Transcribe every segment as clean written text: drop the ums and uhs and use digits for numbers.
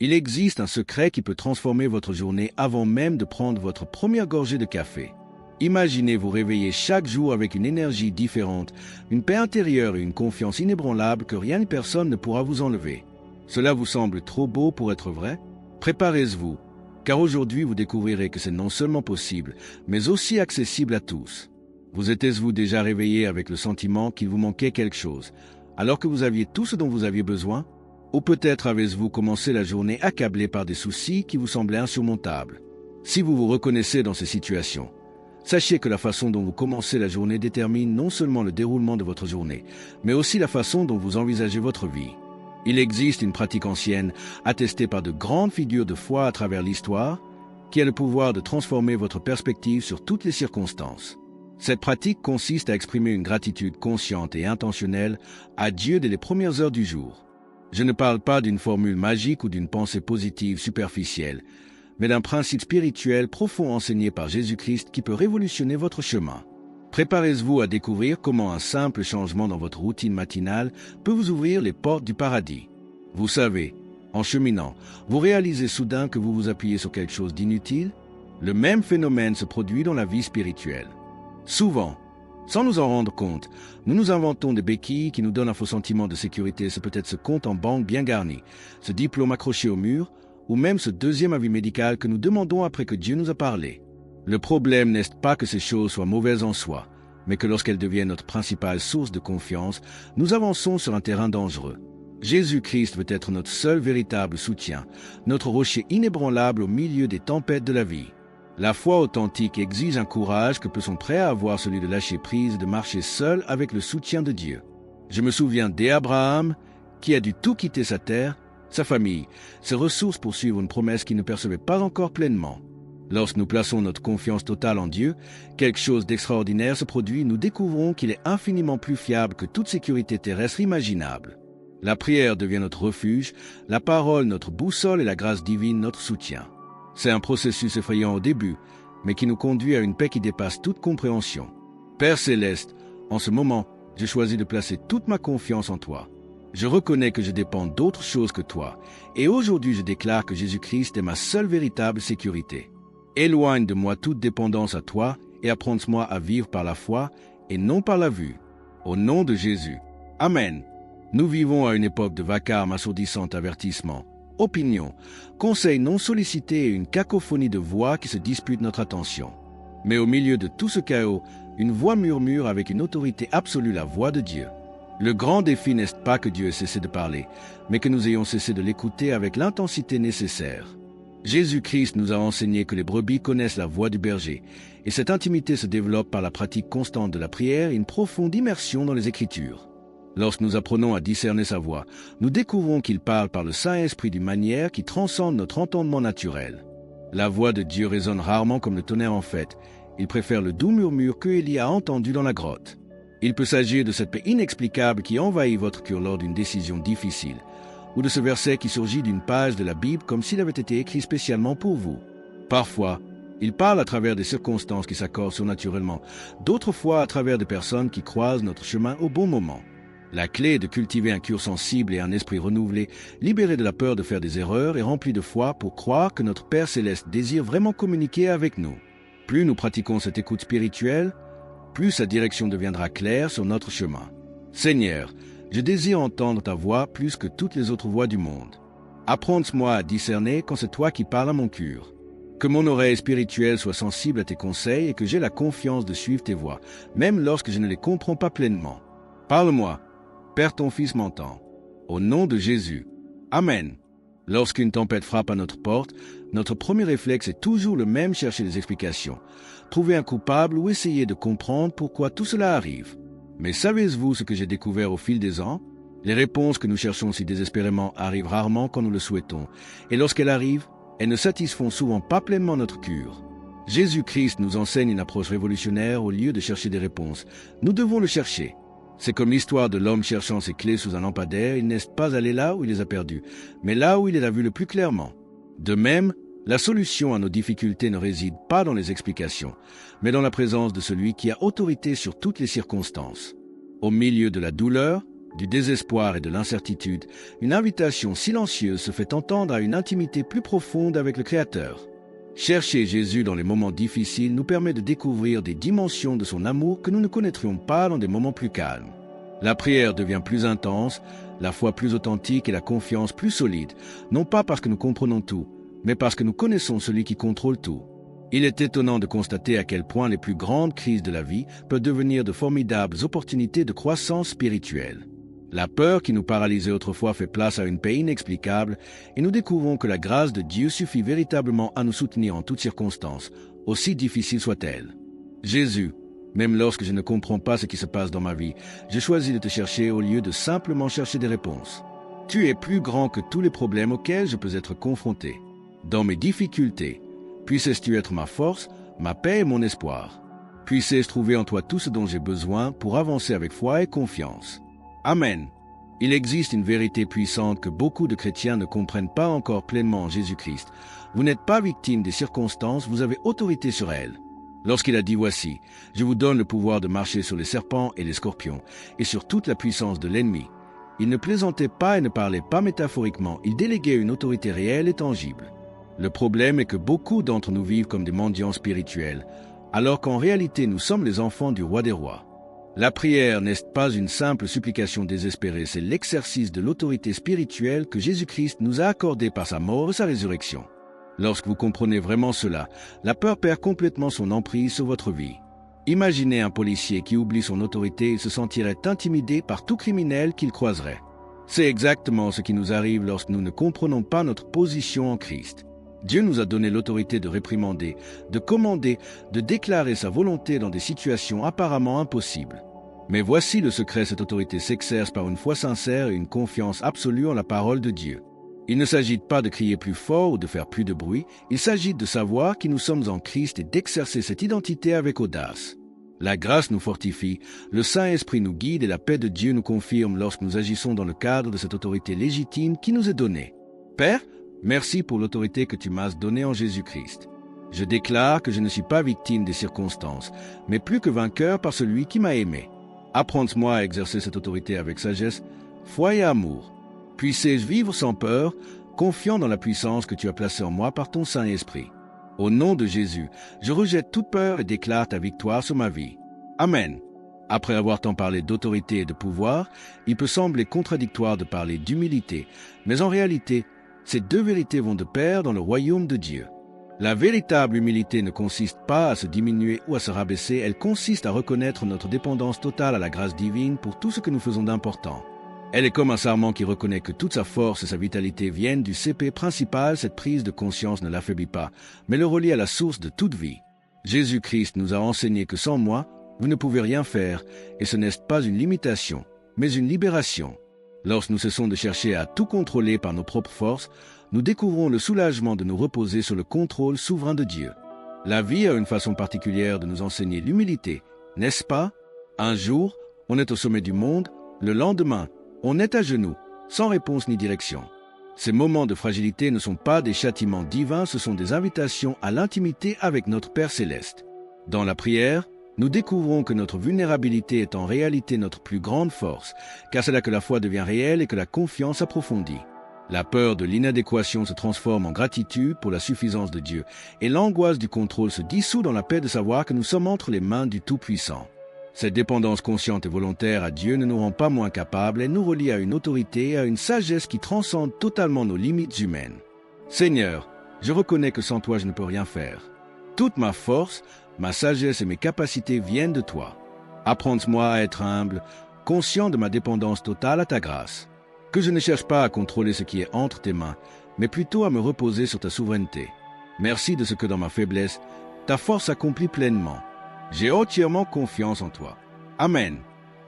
Il existe un secret qui peut transformer votre journée avant même de prendre votre première gorgée de café. Imaginez vous réveiller chaque jour avec une énergie différente, une paix intérieure et une confiance inébranlable que rien ni personne ne pourra vous enlever. Cela vous semble trop beau pour être vrai? Préparez-vous, car aujourd'hui vous découvrirez que c'est non seulement possible, mais aussi accessible à tous. Vous êtes-vous déjà réveillé avec le sentiment qu'il vous manquait quelque chose, alors que vous aviez tout ce dont vous aviez besoin? Ou peut-être avez-vous commencé la journée accablé par des soucis qui vous semblaient insurmontables? Si vous vous reconnaissez dans ces situations, sachez que la façon dont vous commencez la journée détermine non seulement le déroulement de votre journée, mais aussi la façon dont vous envisagez votre vie. Il existe une pratique ancienne, attestée par de grandes figures de foi à travers l'histoire, qui a le pouvoir de transformer votre perspective sur toutes les circonstances. Cette pratique consiste à exprimer une gratitude consciente et intentionnelle à Dieu dès les premières heures du jour. Je ne parle pas d'une formule magique ou d'une pensée positive superficielle, mais d'un principe spirituel profond enseigné par Jésus-Christ qui peut révolutionner votre chemin. Préparez-vous à découvrir comment un simple changement dans votre routine matinale peut vous ouvrir les portes du paradis. Vous savez, en cheminant, vous réalisez soudain que vous vous appuyez sur quelque chose d'inutile. Le même phénomène se produit dans la vie spirituelle. Souvent, sans nous en rendre compte, nous nous inventons des béquilles qui nous donnent un faux sentiment de sécurité. C'est peut-être ce compte en banque bien garni, ce diplôme accroché au mur, ou même ce deuxième avis médical que nous demandons après que Dieu nous a parlé. Le problème n'est pas que ces choses soient mauvaises en soi, mais que lorsqu'elles deviennent notre principale source de confiance, nous avançons sur un terrain dangereux. Jésus-Christ veut être notre seul véritable soutien, notre rocher inébranlable au milieu des tempêtes de la vie. La foi authentique exige un courage que peu sont prêts à avoir, celui de lâcher prise et de marcher seul avec le soutien de Dieu. Je me souviens d'Abraham, qui a dû tout quitter sa terre, sa famille, ses ressources pour suivre une promesse qu'il ne percevait pas encore pleinement. Lorsque nous plaçons notre confiance totale en Dieu, quelque chose d'extraordinaire se produit et nous découvrons qu'il est infiniment plus fiable que toute sécurité terrestre imaginable. La prière devient notre refuge, la parole notre boussole et la grâce divine notre soutien. C'est un processus effrayant au début, mais qui nous conduit à une paix qui dépasse toute compréhension. Père céleste, en ce moment, j'ai choisi de placer toute ma confiance en toi. Je reconnais que je dépends d'autre chose que toi, et aujourd'hui je déclare que Jésus-Christ est ma seule véritable sécurité. Éloigne de moi toute dépendance à toi et apprends-moi à vivre par la foi et non par la vue. Au nom de Jésus. Amen. Nous vivons à une époque de vacarme, assourdissant avertissement, opinions, conseils non sollicités et une cacophonie de voix qui se disputent notre attention. Mais au milieu de tout ce chaos, une voix murmure avec une autorité absolue, la voix de Dieu. Le grand défi n'est pas que Dieu ait cessé de parler, mais que nous ayons cessé de l'écouter avec l'intensité nécessaire. Jésus-Christ nous a enseigné que les brebis connaissent la voix du berger, et cette intimité se développe par la pratique constante de la prière et une profonde immersion dans les Écritures. Lorsque nous apprenons à discerner sa voix, nous découvrons qu'il parle par le Saint-Esprit d'une manière qui transcende notre entendement naturel. La voix de Dieu résonne rarement comme le tonnerre en fête. Il préfère le doux murmure que Élie a entendu dans la grotte. Il peut s'agir de cette paix inexplicable qui envahit votre cœur lors d'une décision difficile, ou de ce verset qui surgit d'une page de la Bible comme s'il avait été écrit spécialement pour vous. Parfois, il parle à travers des circonstances qui s'accordent surnaturellement, d'autres fois à travers des personnes qui croisent notre chemin au bon moment. La clé est de cultiver un cœur sensible et un esprit renouvelé, libéré de la peur de faire des erreurs et rempli de foi pour croire que notre Père Céleste désire vraiment communiquer avec nous. Plus nous pratiquons cette écoute spirituelle, plus sa direction deviendra claire sur notre chemin. Seigneur, je désire entendre ta voix plus que toutes les autres voix du monde. Apprends-moi à discerner quand c'est toi qui parles à mon cœur. Que mon oreille spirituelle soit sensible à tes conseils et que j'ai la confiance de suivre tes voies, même lorsque je ne les comprends pas pleinement. Parle-moi, Père, ton Fils m'entend. Au nom de Jésus. Amen. Lorsqu'une tempête frappe à notre porte, notre premier réflexe est toujours le même: chercher des explications, trouver un coupable ou essayer de comprendre pourquoi tout cela arrive. Mais savez-vous ce que j'ai découvert au fil des ans? Les réponses que nous cherchons si désespérément arrivent rarement quand nous le souhaitons, et lorsqu'elles arrivent, elles ne satisfont souvent pas pleinement notre cœur. Jésus-Christ nous enseigne une approche révolutionnaire. Au lieu de chercher des réponses, nous devons le chercher. C'est comme l'histoire de l'homme cherchant ses clés sous un lampadaire. Il n'est pas allé là où il les a perdues, mais là où il les a vues le plus clairement. De même, la solution à nos difficultés ne réside pas dans les explications, mais dans la présence de celui qui a autorité sur toutes les circonstances. Au milieu de la douleur, du désespoir et de l'incertitude, une invitation silencieuse se fait entendre à une intimité plus profonde avec le Créateur. Chercher Jésus dans les moments difficiles nous permet de découvrir des dimensions de son amour que nous ne connaîtrions pas dans des moments plus calmes. La prière devient plus intense, la foi plus authentique et la confiance plus solide, non pas parce que nous comprenons tout, mais parce que nous connaissons celui qui contrôle tout. Il est étonnant de constater à quel point les plus grandes crises de la vie peuvent devenir de formidables opportunités de croissance spirituelle. La peur qui nous paralysait autrefois fait place à une paix inexplicable et nous découvrons que la grâce de Dieu suffit véritablement à nous soutenir en toutes circonstances, aussi difficiles soient-elles. Jésus, même lorsque je ne comprends pas ce qui se passe dans ma vie, j'ai choisi de te chercher au lieu de simplement chercher des réponses. Tu es plus grand que tous les problèmes auxquels je peux être confronté. Dans mes difficultés, puisses-tu être ma force, ma paix et mon espoir. Puisses-je trouver en toi tout ce dont j'ai besoin pour avancer avec foi et confiance. Amen. Il existe une vérité puissante que beaucoup de chrétiens ne comprennent pas encore pleinement en Jésus-Christ. Vous n'êtes pas victime des circonstances, vous avez autorité sur elles. Lorsqu'il a dit « Voici, je vous donne le pouvoir de marcher sur les serpents et les scorpions, et sur toute la puissance de l'ennemi », il ne plaisantait pas et ne parlait pas métaphoriquement, il déléguait une autorité réelle et tangible. Le problème est que beaucoup d'entre nous vivent comme des mendiants spirituels, alors qu'en réalité nous sommes les enfants du roi des rois. La prière n'est pas une simple supplication désespérée, c'est l'exercice de l'autorité spirituelle que Jésus-Christ nous a accordée par sa mort et sa résurrection. Lorsque vous comprenez vraiment cela, la peur perd complètement son emprise sur votre vie. Imaginez un policier qui oublie son autorité et se sentirait intimidé par tout criminel qu'il croiserait. C'est exactement ce qui nous arrive lorsque nous ne comprenons pas notre position en Christ. Dieu nous a donné l'autorité de réprimander, de commander, de déclarer sa volonté dans des situations apparemment impossibles. Mais voici le secret, cette autorité s'exerce par une foi sincère et une confiance absolue en la parole de Dieu. Il ne s'agit pas de crier plus fort ou de faire plus de bruit, il s'agit de savoir qui nous sommes en Christ et d'exercer cette identité avec audace. La grâce nous fortifie, le Saint-Esprit nous guide et la paix de Dieu nous confirme lorsque nous agissons dans le cadre de cette autorité légitime qui nous est donnée. Père, merci pour l'autorité que tu m'as donnée en Jésus-Christ. Je déclare que je ne suis pas victime des circonstances, mais plus que vainqueur par celui qui m'a aimé. Apprends-moi à exercer cette autorité avec sagesse, foi et amour. Puissé-je vivre sans peur, confiant dans la puissance que tu as placée en moi par ton Saint-Esprit. Au nom de Jésus, je rejette toute peur et déclare ta victoire sur ma vie. Amen. Après avoir tant parlé d'autorité et de pouvoir, il peut sembler contradictoire de parler d'humilité, mais en réalité, ces deux vérités vont de pair dans le royaume de Dieu. La véritable humilité ne consiste pas à se diminuer ou à se rabaisser, elle consiste à reconnaître notre dépendance totale à la grâce divine pour tout ce que nous faisons d'important. Elle est comme un sarment qui reconnaît que toute sa force et sa vitalité viennent du CP principal. Cette prise de conscience ne l'affaiblit pas, mais le relie à la source de toute vie. Jésus-Christ nous a enseigné que sans moi, vous ne pouvez rien faire, et ce n'est pas une limitation, mais une libération. Lorsque nous cessons de chercher à tout contrôler par nos propres forces, nous découvrons le soulagement de nous reposer sur le contrôle souverain de Dieu. La vie a une façon particulière de nous enseigner l'humilité, n'est-ce pas? Un jour, on est au sommet du monde, le lendemain, on est à genoux, sans réponse ni direction. Ces moments de fragilité ne sont pas des châtiments divins, ce sont des invitations à l'intimité avec notre Père céleste. Dans la prière, nous découvrons que notre vulnérabilité est en réalité notre plus grande force, car c'est là que la foi devient réelle et que la confiance approfondie. La peur de l'inadéquation se transforme en gratitude pour la suffisance de Dieu, et l'angoisse du contrôle se dissout dans la paix de savoir que nous sommes entre les mains du Tout-Puissant. Cette dépendance consciente et volontaire à Dieu ne nous rend pas moins capables, elle nous relie à une autorité et à une sagesse qui transcende totalement nos limites humaines. Seigneur, je reconnais que sans toi je ne peux rien faire. Toute ma force, ma sagesse et mes capacités viennent de toi. Apprends-moi à être humble, conscient de ma dépendance totale à ta grâce. Que je ne cherche pas à contrôler ce qui est entre tes mains, mais plutôt à me reposer sur ta souveraineté. Merci de ce que dans ma faiblesse, ta force accomplit pleinement. J'ai entièrement confiance en toi. Amen.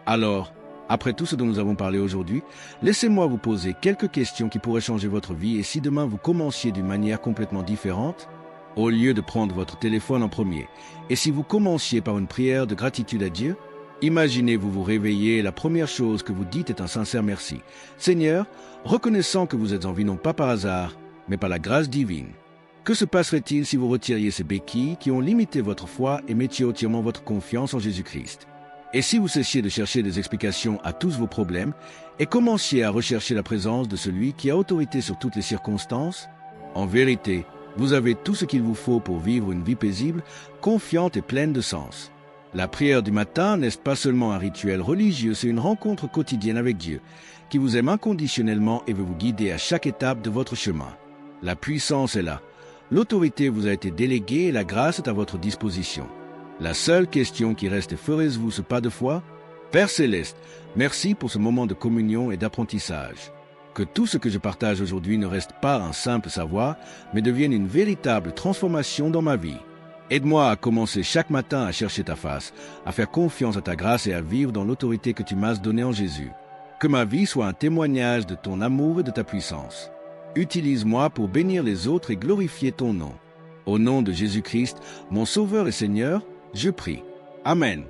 Alors, après tout ce dont nous avons parlé aujourd'hui, laissez-moi vous poser quelques questions qui pourraient changer votre vie, et si demain vous commenciez d'une manière complètement différente, au lieu de prendre votre téléphone en premier, et si vous commenciez par une prière de gratitude à Dieu, imaginez vous réveiller et la première chose que vous dites est un sincère merci. Seigneur, reconnaissant que vous êtes en vie non pas par hasard, mais par la grâce divine. Que se passerait-il si vous retiriez ces béquilles qui ont limité votre foi et mettiez entièrement votre confiance en Jésus-Christ? Et si vous cessiez de chercher des explications à tous vos problèmes et commenciez à rechercher la présence de celui qui a autorité sur toutes les circonstances, en vérité, vous avez tout ce qu'il vous faut pour vivre une vie paisible, confiante et pleine de sens. La prière du matin n'est pas seulement un rituel religieux, c'est une rencontre quotidienne avec Dieu, qui vous aime inconditionnellement et veut vous guider à chaque étape de votre chemin. La puissance est là. L'autorité vous a été déléguée et la grâce est à votre disposition. La seule question qui reste est: ferez-vous ce pas de foi? Père Céleste, merci pour ce moment de communion et d'apprentissage. Que tout ce que je partage aujourd'hui ne reste pas un simple savoir, mais devienne une véritable transformation dans ma vie. Aide-moi à commencer chaque matin à chercher ta face, à faire confiance à ta grâce et à vivre dans l'autorité que tu m'as donnée en Jésus. Que ma vie soit un témoignage de ton amour et de ta puissance. Utilise-moi pour bénir les autres et glorifier ton nom. Au nom de Jésus-Christ, mon Sauveur et Seigneur, je prie. Amen.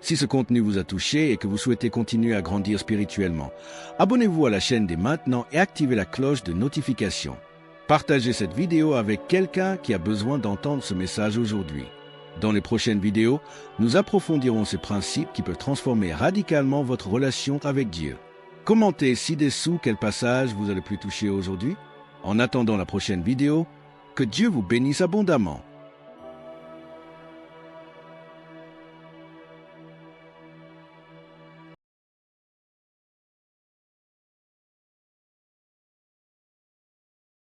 Si ce contenu vous a touché et que vous souhaitez continuer à grandir spirituellement, abonnez-vous à la chaîne dès maintenant et activez la cloche de notification. Partagez cette vidéo avec quelqu'un qui a besoin d'entendre ce message aujourd'hui. Dans les prochaines vidéos, nous approfondirons ces principes qui peuvent transformer radicalement votre relation avec Dieu. Commentez ci-dessous quel passage vous a le plus touché aujourd'hui. En attendant la prochaine vidéo, que Dieu vous bénisse abondamment.